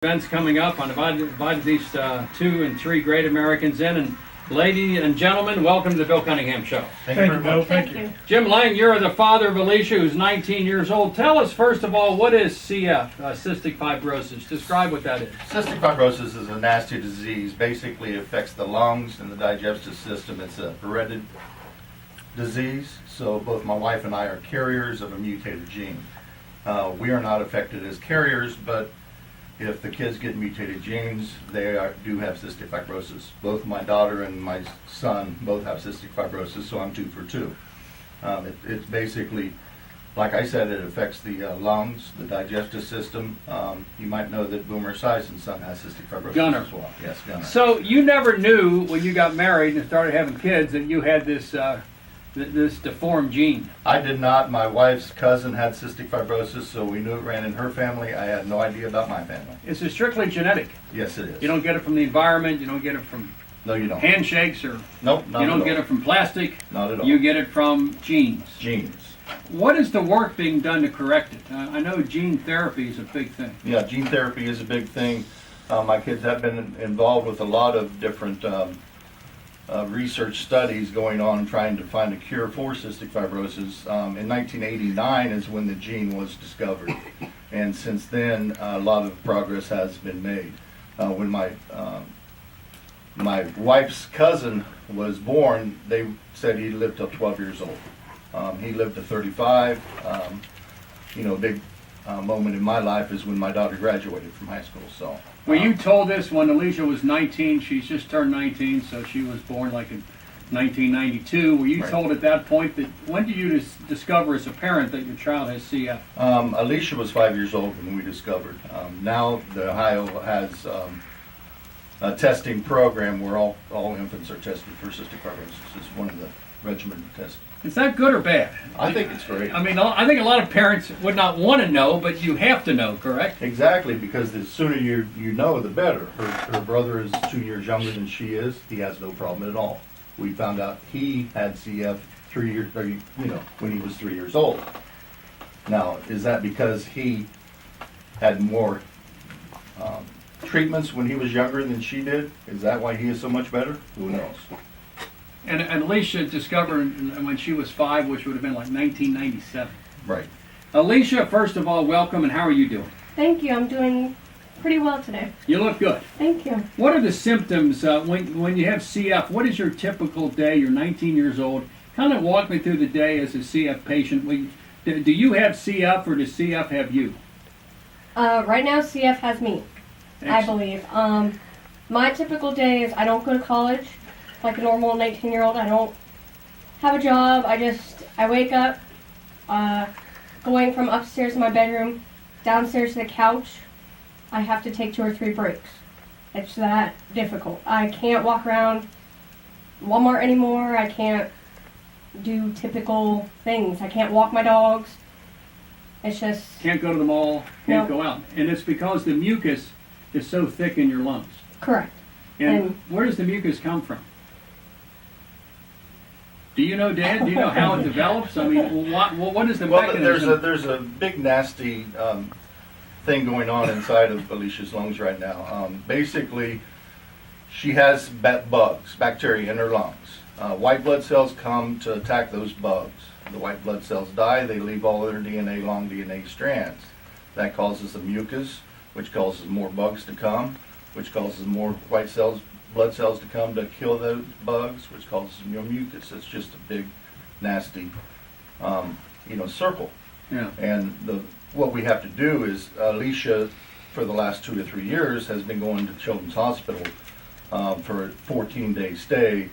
Events coming up. I invited these 2 and 3 great Americans in. And ladies and gentlemen, welcome to the Bill Cunningham Show. Thank you, Bill. Thank you. Jim Lang, you're the father of Alicia, who's 19 years old. Tell us, first of all, what is CF, cystic fibrosis? Describe what that is. Cystic fibrosis is a nasty disease. Basically, it affects the lungs and the digestive system. It's a hereditary disease, so both my wife and I are carriers of a mutated gene. We are not affected as carriers, but if the kids get mutated genes, they do have cystic fibrosis. Both my daughter and my son both have cystic fibrosis, so I'm 2 for 2. It's basically, like I said, it affects the lungs, the digestive system. You might know that Boomer Esiason's son has cystic fibrosis Gunner. as well. Yes, Gunner. So you never knew when you got married and started having kids that you had this this deformed gene. I did not. My wife's cousin had cystic fibrosis, so we knew it ran in her family. I had no idea about my family. Is it strictly genetic? Yes, it is. You don't get it from the environment. You don't get it from No, you don't. handshakes, or Nope, not you don't at get all. it from plastic. Not at all. You get it from genes. Genes. What is the work being done to correct it? I know gene therapy is a big thing. Yeah, gene therapy is a big thing. My kids have been involved with a lot of different research studies going on trying to find a cure for cystic fibrosis. In 1989 is when the gene was discovered, and since then a lot of progress has been made. When my wife's cousin was born, they said he lived till 12 years old. He lived to 35. Big moment in my life is when my daughter graduated from high school. So. Were you told this when Alicia was 19? She's just turned 19, so she was born like in 1992. Were you Right. told at that point that, when did you discover as a parent that your child has CF? Alicia was 5 years old when we discovered. Now the Ohio has a testing program where all infants are tested for cystic fibrosis. It's one of the regimen tests. Is that good or bad? I think it's great. I mean, I think a lot of parents would not want to know, but you have to know, correct? Exactly, because the sooner you know, the better. Her brother is 2 years younger than she is. He has no problem at all. We found out he had CF 3 years, when he was 3 years old. Now, is that because he had more treatments when he was younger than she did? Is that why he is so much better? Who knows? And Alicia discovered when she was 5, which would have been like 1997. Right. Alicia, first of all, welcome, and how are you doing? Thank you. I'm doing pretty well today. You look good. Thank you. What are the symptoms when you have CF? What is your typical day? You're 19 years old. Kind of walk me through the day as a CF patient. Do you have CF, or does CF have you? Right now, CF has me, I believe. My typical day is I don't go to college like a normal 19-year-old. I don't have a job. I wake up, going from upstairs in my bedroom, downstairs to the couch. I have to take 2 or 3 breaks. It's that difficult. I can't walk around Walmart anymore. I can't do typical things. I can't walk my dogs. It's just... Can't go to the mall, can't No. go out. And it's because the mucus is so thick in your lungs. Correct. And where does the mucus come from? Do you know, Dad? Do you know how it develops? I mean, what is the mechanism? There's a big nasty thing going on inside of Alicia's lungs right now. Basically, she has bugs, bacteria in her lungs. White blood cells come to attack those bugs. The white blood cells die. They leave all their DNA, long DNA strands. That causes the mucus, which causes more bugs to come, which causes more blood cells to come to kill those bugs, which causes more mucus. It's just a big, nasty, circle. Yeah. And what we have to do is, Alicia, for the last 2 to 3 years, has been going to Children's Hospital for a 14-day stay,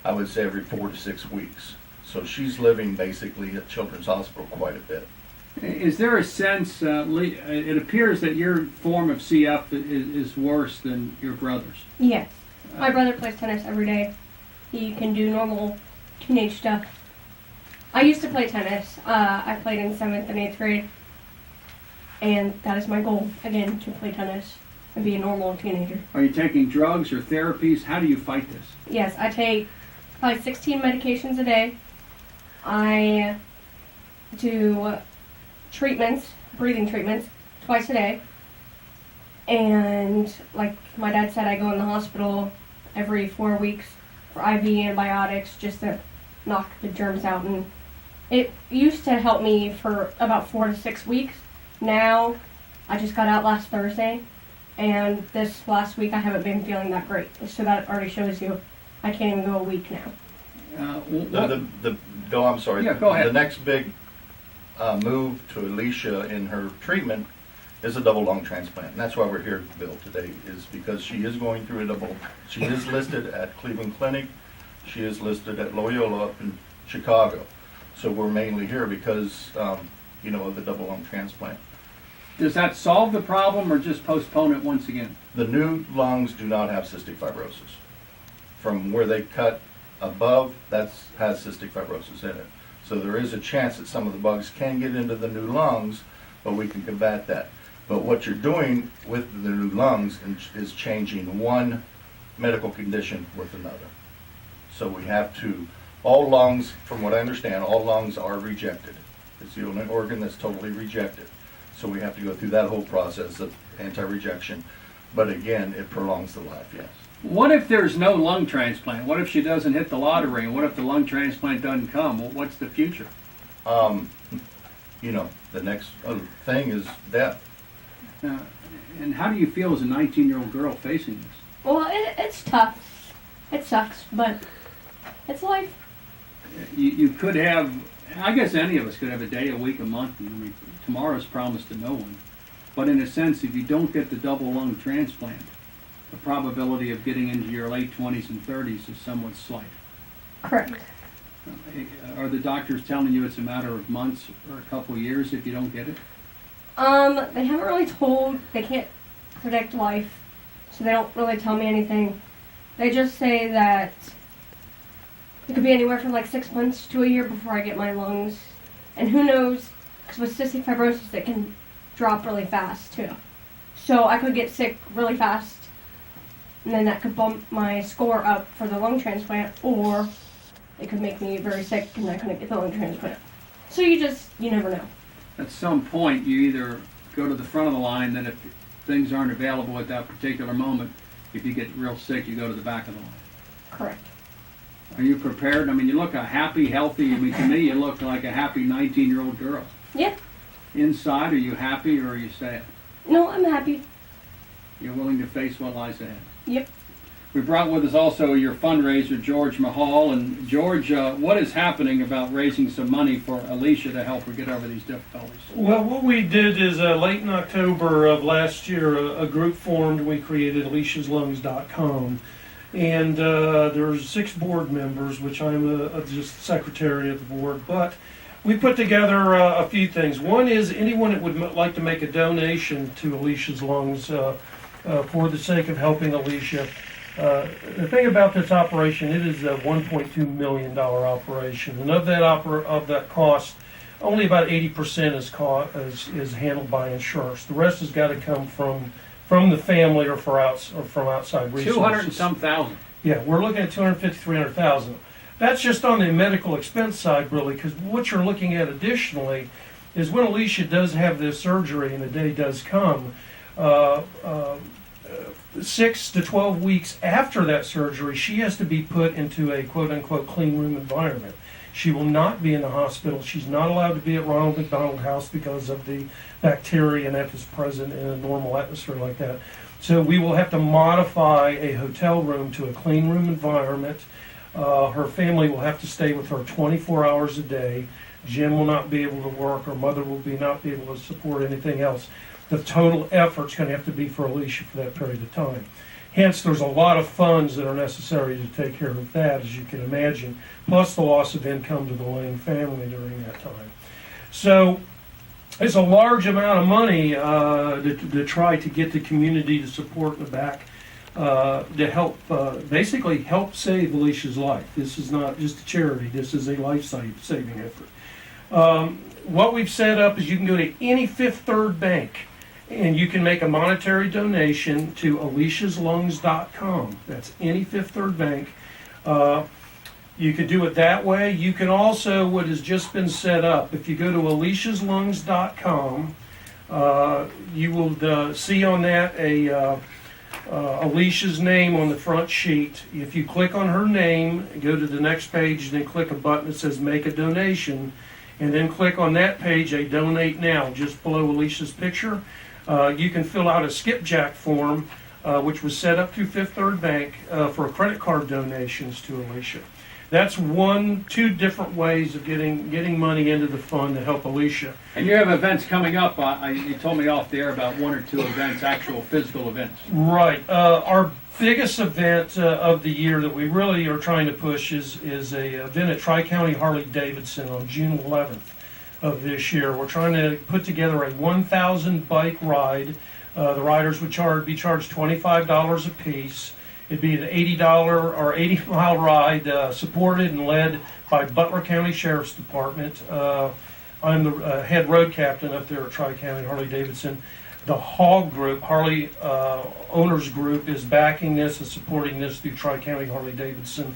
I would say every 4 to 6 weeks. So she's living basically at Children's Hospital quite a bit. Is there a sense, it appears that your form of CF is worse than your brother's? Yes. My brother plays tennis every day. He can do normal teenage stuff. I used to play tennis. I played in 7th and 8th grade. And that is my goal, again, to play tennis and be a normal teenager. Are you taking drugs or therapies? How do you fight this? Yes, I take probably 16 medications a day. I do treatments, breathing treatments, twice a day. And like my dad said, I go in the hospital every 4 weeks for IV antibiotics just to knock the germs out. And it used to help me for about 4 to 6 weeks. Now, I just got out last Thursday, and this last week I haven't been feeling that great. So that already shows you I can't even go a week now. I'm sorry. Yeah, go ahead. The next big move to Alicia in her treatment is a double lung transplant. And that's why we're here, Bill, today, is because she is going through a double. She is listed at Cleveland Clinic. She is listed at Loyola up in Chicago. So we're mainly here because, of the double lung transplant. Does that solve the problem or just postpone it once again? The new lungs do not have cystic fibrosis. From where they cut above, that has cystic fibrosis in it. So there is a chance that some of the bugs can get into the new lungs, but we can combat that. But what you're doing with the new lungs is changing one medical condition with another. So we have to, all lungs, from what I understand, all lungs are rejected. It's the only organ that's totally rejected. So we have to go through that whole process of anti-rejection. But again, it prolongs the life, yes. What if there's no lung transplant? What if she doesn't hit the lottery? What if the lung transplant doesn't come? Well, what's the future? The next thing is death. And how do you feel as a 19-year-old girl facing this? Well, it's tough. It sucks, but it's life. You could have, I guess any of us could have a day, a week, a month. I mean, tomorrow's promised to no one. But in a sense, if you don't get the double lung transplant, the probability of getting into your late 20s and 30s is somewhat slight. Correct. Are the doctors telling you it's a matter of months or a couple years if you don't get it? They haven't really told, they can't predict life, so they don't really tell me anything. They just say that it could be anywhere from like 6 months to a year before I get my lungs. And who knows, because with cystic fibrosis it can drop really fast too. So I could get sick really fast, and then that could bump my score up for the lung transplant, or it could make me very sick and I couldn't get the lung transplant. So you never know. At some point, you either go to the front of the line, then if things aren't available at that particular moment, if you get real sick, you go to the back of the line. Correct. Are you prepared? I mean, you look a happy, healthy, to me, you look like a happy 19-year-old girl. Yeah. Inside, are you happy or are you sad? No, I'm happy. You're willing to face what lies ahead. Yep. We brought with us also your fundraiser, George Mahal. And George, what is happening about raising some money for Alicia to help her get over these difficulties? Well, what we did is late in October of last year, a group formed. We created aliciaslungs.com. And there's 6 board members, which I'm just secretary of the board. But we put together a few things. One is anyone that would like to make a donation to Alicia's Lungs for the sake of helping Alicia. The thing about this operation, it is a $1.2 million operation, and of that cost, only about 80% is handled by insurance. The rest has got to come from the family or from outside resources. 200 and some thousand. Yeah, we're looking at 250, 300,000. That's just on the medical expense side, really, because what you're looking at additionally is when Alicia does have this surgery and the day does come. 6 to 12 weeks after that surgery, she has to be put into a quote-unquote clean room environment. She will not be in the hospital. She's not allowed to be at Ronald McDonald House because of the bacteria that is present in a normal atmosphere like that. So we will have to modify a hotel room to a clean room environment. Her family will have to stay with her 24 hours a day. Jim will not be able to work. Her mother will not be able to support anything else. The total effort's going to have to be for Alicia for that period of time. Hence, there's a lot of funds that are necessary to take care of that, as you can imagine, plus the loss of income to the Lane family during that time. So it's a large amount of money to try to get the community to support in the back to help, basically help save Alicia's life. This is not just a charity. This is a life-saving effort. What we've set up is you can go to any Fifth Third bank and you can make a monetary donation to aliciaslungs.com. That's any Fifth Third bank. You could do it that way. You can also, what has just been set up, if you go to aliciaslungs.com, You will see on that Alicia's name on the front sheet. If you click on her name, go to the next page, then click a button that says Make a Donation, and then click on that page, a Donate Now, just below Alicia's picture. You can fill out a skipjack form, which was set up through Fifth Third Bank for credit card donations to Alicia. That's two different ways of getting money into the fund to help Alicia. And you have events coming up. You told me off the air about 1 or 2 events, actual physical events. Right. Our biggest event of the year that we really are trying to push is a event at Tri-County Harley-Davidson on June 11th of this year. We're trying to put together a 1,000 bike ride. The riders would be charged $25 a piece. It'd be an $80 or 80-mile ride, supported and led by Butler County Sheriff's Department. I'm the head road captain up there at Tri-County Harley-Davidson. The HOG group, Harley Owners Group, is backing this and supporting this through Tri-County Harley-Davidson.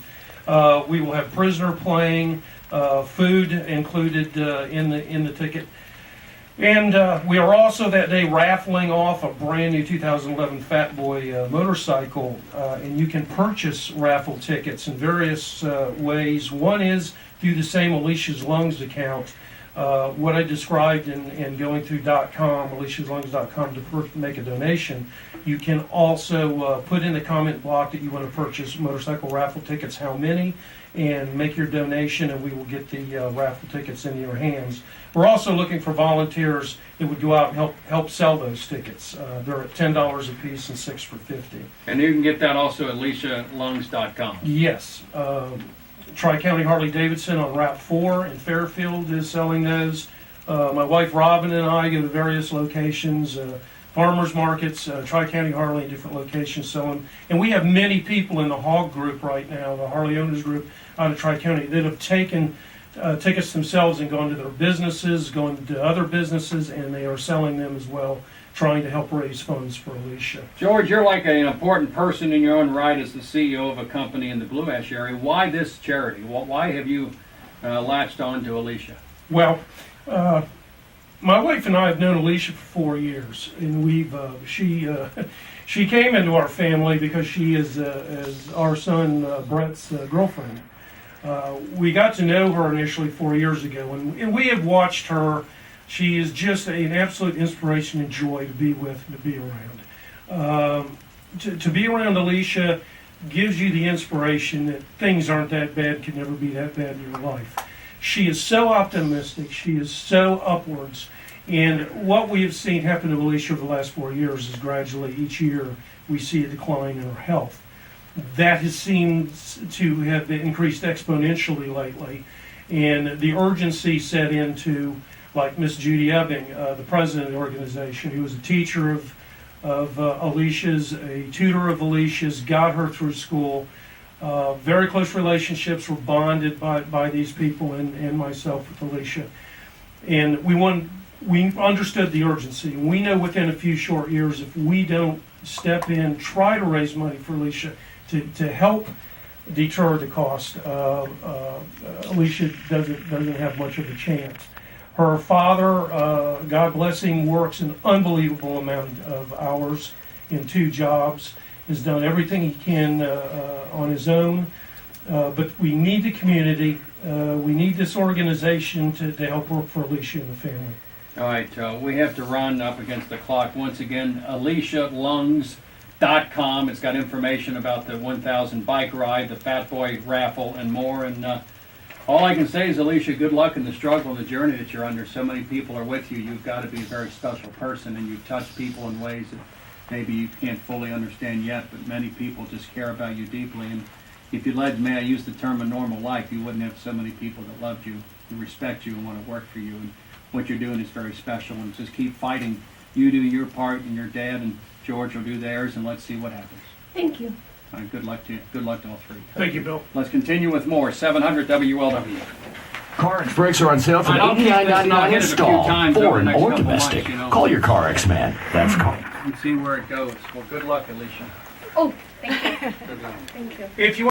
We will have prisoner playing, food included in the ticket. And we are also that day raffling off a brand new 2011 Fat Boy motorcycle, and you can purchase raffle tickets in various ways. One is through the same Alicia's Lungs account. What I described in going through .com, aliciaslungs.com, to make a donation. You can also put in the comment block that you want to purchase motorcycle raffle tickets, how many, and make your donation, and we will get the raffle tickets in your hands. We're also looking for volunteers that would go out and help sell those tickets. They're at $10 a piece and 6 for $50. And you can get that also at alicialungs.com. Yes. Tri-County Harley-Davidson on Route 4 in Fairfield is selling those. My wife Robin and I go to various locations, farmers markets, Tri-County Harley in different locations selling. And we have many people in the HOG group right now, the Harley Owners Group out of Tri-County, that have taken tickets themselves and gone to their businesses, gone to other businesses, and they are selling them as well, trying to help raise funds for Alicia. George, you're like an important person in your own right as the CEO of a company in the Blue Ash area. Why this charity? Why have you latched on to Alicia? Well, my wife and I have known Alicia for 4 years, and she came into our family because she is our son Brett's girlfriend. We got to know her initially 4 years ago, and we have watched her. She is just an absolute inspiration and joy to be with and to be around. To be around Alicia gives you the inspiration that things aren't that bad, can never be that bad in your life. She is so optimistic. She is so upwards. And what we have seen happen to Alicia over the last 4 years is gradually each year we see a decline in her health. That has seemed to have increased exponentially lately. And the urgency set into, like Miss Judy Ebbing, the president of the organization, who was a teacher of Alicia's, a tutor of Alicia's, got her through school. Very close relationships were bonded by these people and myself with Alicia. And we understood the urgency. We know within a few short years, if we don't step in, try to raise money for Alicia to help deter the cost, Alicia doesn't have much of a chance. Her father, God bless him, works an unbelievable amount of hours in 2 jobs, has done everything he can on his own, but we need the community, we need this organization to help work for Alicia and the family. All right, we have to run up against the clock. Once again, alicialungs.com. It's got information about the 1,000 bike ride, the Fat Boy raffle, and more. And all I can say is, Alicia, good luck in the struggle and the journey that you're under. So many people are with you. You've got to be a very special person, and you touch people in ways that maybe you can't fully understand yet, but many people just care about you deeply. And if you led, may I use the term, a normal life, you wouldn't have so many people that loved you, who respect you, and want to work for you. And what you're doing is very special, and just keep fighting. You do your part, and your dad and George will do theirs, and let's see what happens. Thank you. All right, good luck to you. Good luck to all three. Thank you, Bill. Let's continue with more. 700 WLW. Car brakes are on sale from I'll keep this, and I'll $89.99 hit it a few install. times over the Foreign next or couple months, domestic. you know. Call your Car X-Man. That's call. And see where it goes. Well, good luck, Alicia. Oh, thank you. Good luck. Thank you. If you